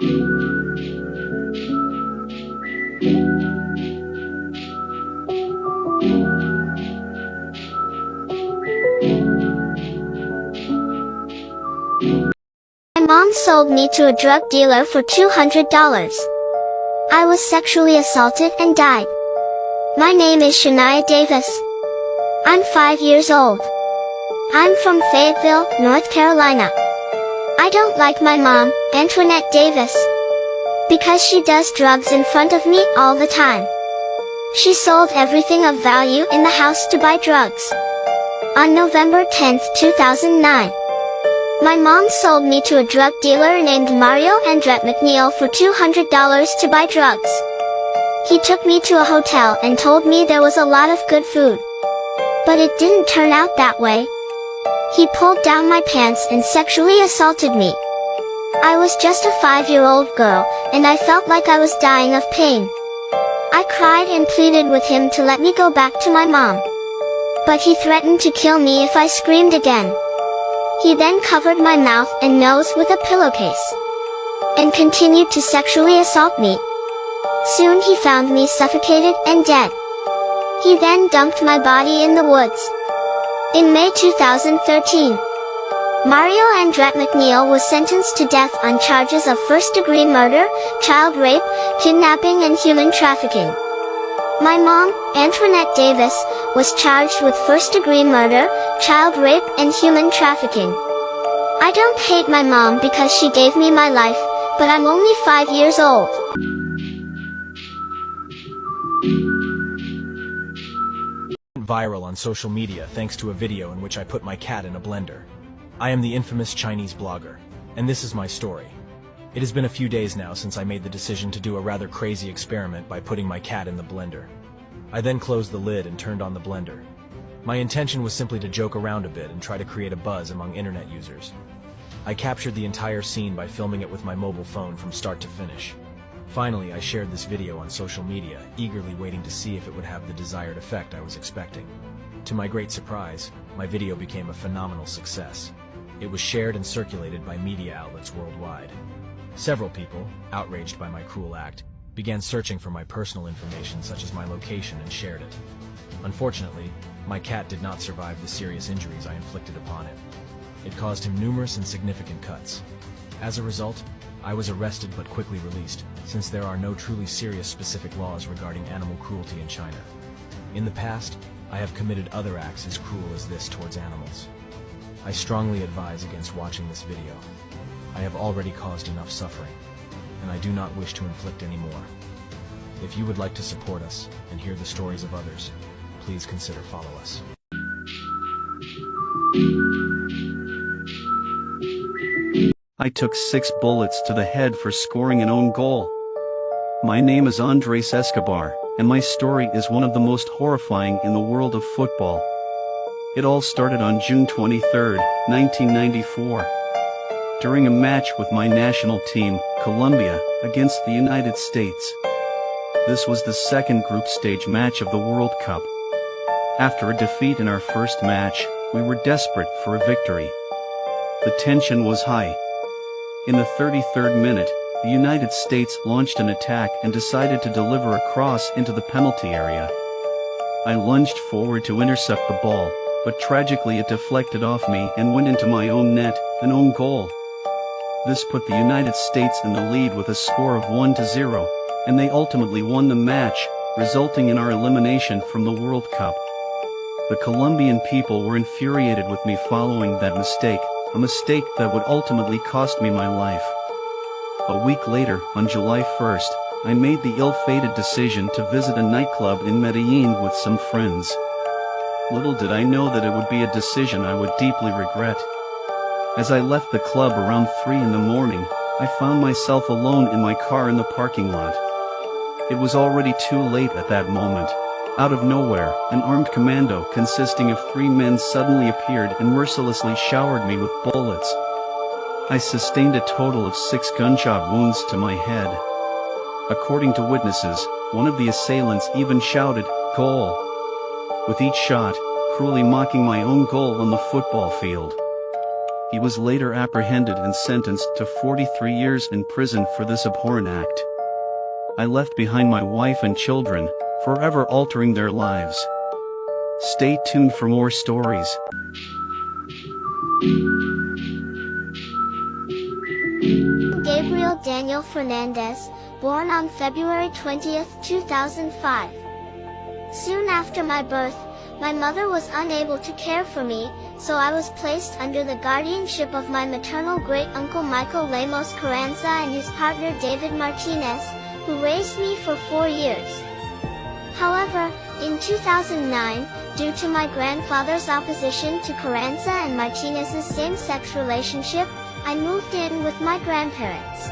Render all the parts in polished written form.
My mom sold me to a drug dealer for $200. I was sexually assaulted and died. My name is Shania Davis. I'm 5 years old. I'm from Fayetteville, North Carolina. I don't like my mom, Antoinette Davis, because she does drugs in front of me all the time. She sold everything of value in the house to buy drugs. On November 10, 2009, my mom sold me to a drug dealer named Mario Andret McNeil for $200 to buy drugs. He took me to a hotel and told me there was a lot of good food. But it didn't turn out that way. He pulled down my pants and sexually assaulted me. I was just a 5-year-old girl, and I felt like I was dying of pain. I cried and pleaded with him to let me go back to my mom. But he threatened to kill me if I screamed again. He then covered my mouth and nose with a pillowcase and continued to sexually assault me. Soon he found me suffocated and dead. He then dumped my body in the woods. In May 2013, Mario Andret McNeil was sentenced to death on charges of first-degree murder, child rape, kidnapping and human trafficking. My mom, Antoinette Davis, was charged with first-degree murder, child rape and human trafficking. I don't hate my mom because she gave me my life, but I'm only 5 years old. Viral on social media thanks to a video in which I put my cat in a blender. I am the infamous Chinese blogger, and this is my story. It has been a few days now since I made the decision to do a rather crazy experiment by putting my cat in the blender. I then closed the lid and turned on the blender. My intention was simply to joke around a bit and try to create a buzz among internet users. I captured the entire scene by filming it with my mobile phone from start to finish. Finally, I shared this video on social media, eagerly waiting to see if it would have the desired effect I was expecting. To my great surprise, my video became a phenomenal success. It was shared and circulated by media outlets worldwide. Several people, outraged by my cruel act, began searching for my personal information such as my location and shared it. Unfortunately, my cat did not survive the serious injuries I inflicted upon it. It caused him numerous and significant cuts. As a result, I was arrested but quickly released, since there are no truly serious specific laws regarding animal cruelty in China. In the past, I have committed other acts as cruel as this towards animals. I strongly advise against watching this video. I have already caused enough suffering, and I do not wish to inflict any more. If you would like to support us and hear the stories of others, please consider follow us. I took 6 bullets to the head for scoring an own goal. My name is Andres Escobar, and my story is one of the most horrifying in the world of football. It all started on June 23, 1994. During a match with my national team, Colombia, against the United States. This was the second group stage match of the World Cup. After a defeat in our first match, we were desperate for a victory. The tension was high. In the 33rd minute, the United States launched an attack and decided to deliver a cross into the penalty area. I lunged forward to intercept the ball, but tragically it deflected off me and went into my own net, an own goal. This put the United States in the lead with a score of 1-0, and they ultimately won the match, resulting in our elimination from the World Cup. The Colombian people were infuriated with me following that mistake, a mistake that would ultimately cost me my life. A week later, on July 1st, I made the ill-fated decision to visit a nightclub in Medellin with some friends. Little did I know that it would be a decision I would deeply regret. As I left the club around 3 in the morning, I found myself alone in my car in the parking lot. It was already too late at that moment. Out of nowhere, an armed commando consisting of 3 men suddenly appeared and mercilessly showered me with bullets. I sustained a total of 6 gunshot wounds to my head. According to witnesses, one of the assailants even shouted, "Goal!" with each shot, cruelly mocking my own goal on the football field. He was later apprehended and sentenced to 43 years in prison for this abhorrent act. I left behind my wife and children, forever altering their lives. Stay tuned for more stories. Gabriel Daniel Fernandez, born on February 20, 2005. Soon after my birth, my mother was unable to care for me, so I was placed under the guardianship of my maternal great-uncle Michael Lemos Carranza and his partner David Martinez, who raised me for 4 years. However, in 2009, due to my grandfather's opposition to Carranza and Martinez's same-sex relationship, I moved in with my grandparents.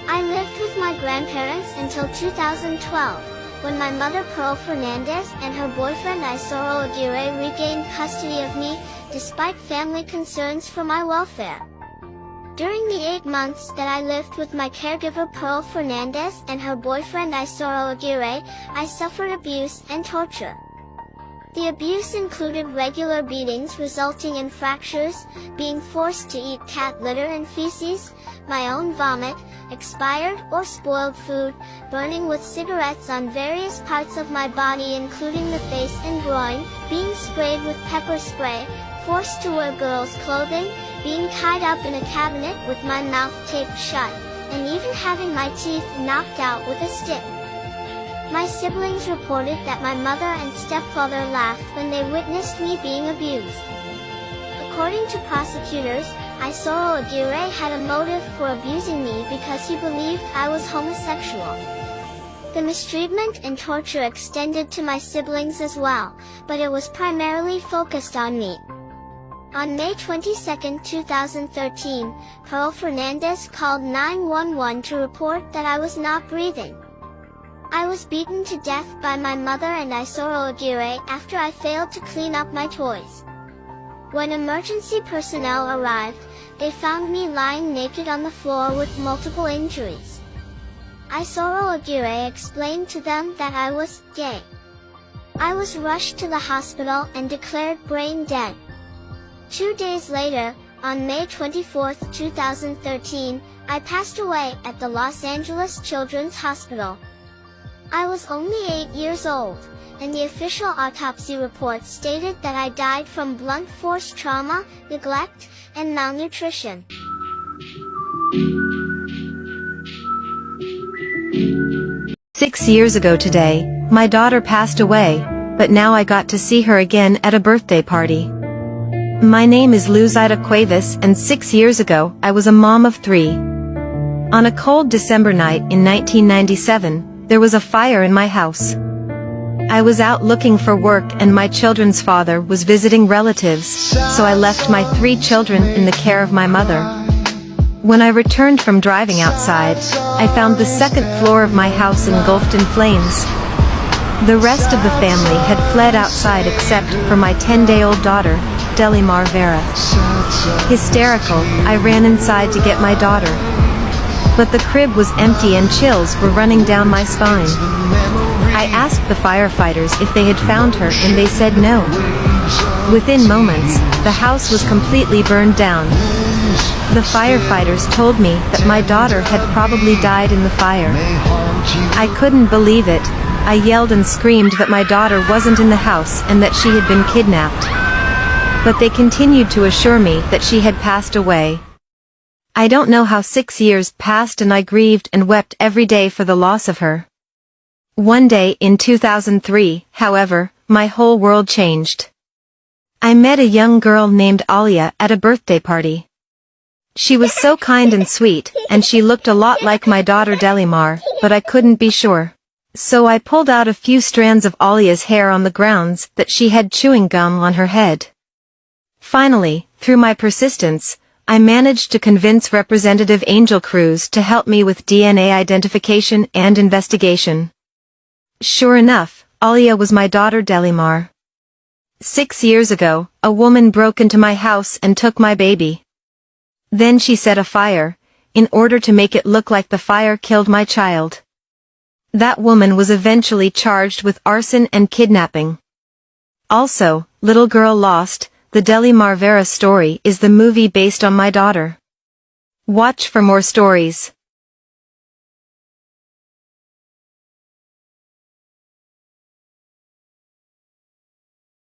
I lived with my grandparents until 2012, when my mother Pearl Fernandez and her boyfriend Isoro Aguirre regained custody of me, despite family concerns for my welfare. During the 8 months that I lived with my caregiver Pearl Fernandez and her boyfriend Isoro Aguirre, I suffered abuse and torture. The abuse included regular beatings resulting in fractures, being forced to eat cat litter and feces, my own vomit, expired or spoiled food, burning with cigarettes on various parts of my body including the face and groin, being sprayed with pepper spray, forced to wear girls' clothing, being tied up in a cabinet with my mouth taped shut, and even having my teeth knocked out with a stick. My siblings reported that my mother and stepfather laughed when they witnessed me being abused. According to prosecutors, Isoro Aguirre had a motive for abusing me because he believed I was homosexual. The mistreatment and torture extended to my siblings as well, but it was primarily focused on me. On May 22, 2013, Pearl Fernandez called 911 to report that I was not breathing. I was beaten to death by my mother and Isoro Aguirre after I failed to clean up my toys. When emergency personnel arrived, they found me lying naked on the floor with multiple injuries. Isoro Aguirre explained to them that I was gay. I was rushed to the hospital and declared brain dead. 2 days later, on May 24, 2013, I passed away at the Los Angeles Children's Hospital. I was only 8 years old, and the official autopsy report stated that I died from blunt force trauma, neglect, and malnutrition. Six years ago today, my daughter passed away, but now I got to see her again at a birthday party. My name is Luzaida Cuevas, and 6 years ago, I was a mom of 3. On a cold December night in 1997, there was a fire in my house. I was out looking for work and my children's father was visiting relatives, so I left my 3 children in the care of my mother. When I returned from driving outside, I found the 2nd floor of my house engulfed in flames. The rest of the family had fled outside except for my 10-day-old daughter, Delimar Vera. Hysterical, I ran inside to get my daughter. But the crib was empty and chills were running down my spine. I asked the firefighters if they had found her and they said no. Within moments, the house was completely burned down. The firefighters told me that my daughter had probably died in the fire. I couldn't believe it. I yelled and screamed that my daughter wasn't in the house and that she had been kidnapped. But they continued to assure me that she had passed away. I don't know how 6 years passed and I grieved and wept every day for the loss of her. One day in 2003, however, my whole world changed. I met a young girl named Alia at a birthday party. She was so kind and sweet, and she looked a lot like my daughter Delimar, but I couldn't be sure. So I pulled out a few strands of Alia's hair on the grounds that she had chewing gum on her head. Finally, through my persistence, I managed to convince Representative Angel Cruz to help me with DNA identification and investigation. Sure enough, Alia was my daughter Delimar. 6 years ago, a woman broke into my house and took my baby. Then she set a fire, in order to make it look like the fire killed my child. That woman was eventually charged with arson and kidnapping. Also, little girl lost, The Deli Marvera story is the movie based on my daughter. Watch for more stories.